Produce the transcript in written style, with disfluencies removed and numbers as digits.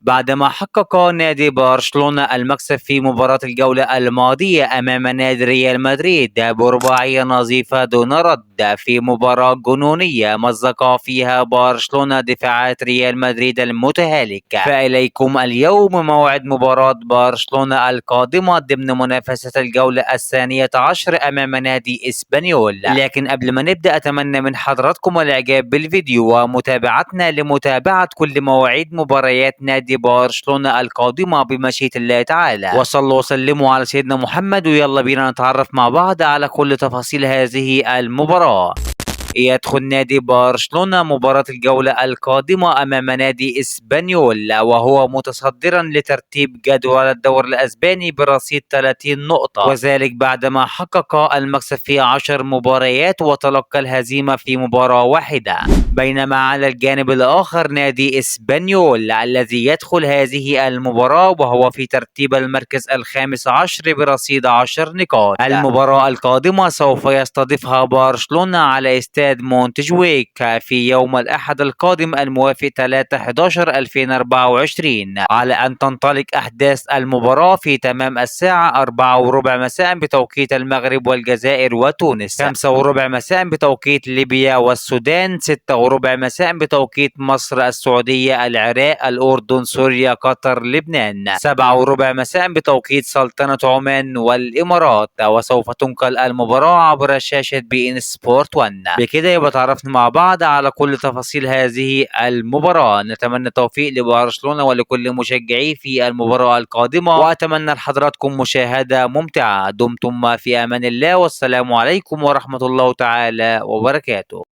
بعدما حقق نادي برشلونة المكسب في مباراة الجولة الماضية أمام نادي ريال مدريد برباعية نظيفة دون رد في مباراة جنونية مزق فيها برشلونة دفاعات ريال مدريد المتهالك. فإليكم اليوم موعد مباراة برشلونة القادمة ضمن منافسة الجولة الثانية عشر أمام نادي إسبانيول. لكن قبل ما نبدأ أتمنى من حضراتكم الإعجاب بالفيديو ومتابعتنا لمتابعة كل مواعيد مباريات نادي برشلونة القادمة بمشيئة الله تعالى. وصلوا وسلموا على سيدنا محمد، ويلا بينا نتعرف مع بعض على كل تفاصيل هذه المباراة. يدخل نادي برشلونة مباراة الجولة القادمة أمام نادي إسبانيول وهو متصدرا لترتيب جدول الدور الأسباني برصيد 30 نقطة، وذلك بعدما حقق المكسب في 10 مباريات وتلقى الهزيمة في مباراة واحدة. بينما على الجانب الآخر نادي إسبانيول الذي يدخل هذه المباراة وهو في ترتيب المركز الخامس عشر برصيد 10 نقاط. المباراة القادمة سوف يستضيفها برشلونة على استاد مونتجويك في يوم الأحد القادم الموافق 3/11/2024، على أن تنطلق أحداث المباراة في تمام الساعة 4:15 مساء بتوقيت المغرب والجزائر وتونس، 5:15 مساء بتوقيت ليبيا والسودان، 6:15 مساء بتوقيت مصر، السعودية، العراق، الأردن، سوريا، قطر، لبنان، 7:15 مساء بتوقيت سلطنة عمان والإمارات. وسوف تنقل المباراة عبر شاشة بي إن سبورت 1. بكده يبقى تعرفنا مع بعض على كل تفاصيل هذه المباراة. نتمنى التوفيق لبرشلونة ولكل مشجعي في المباراة القادمة، وأتمنى لحضراتكم مشاهدة ممتعة. دمتم في أمان الله، والسلام عليكم ورحمة الله تعالى وبركاته.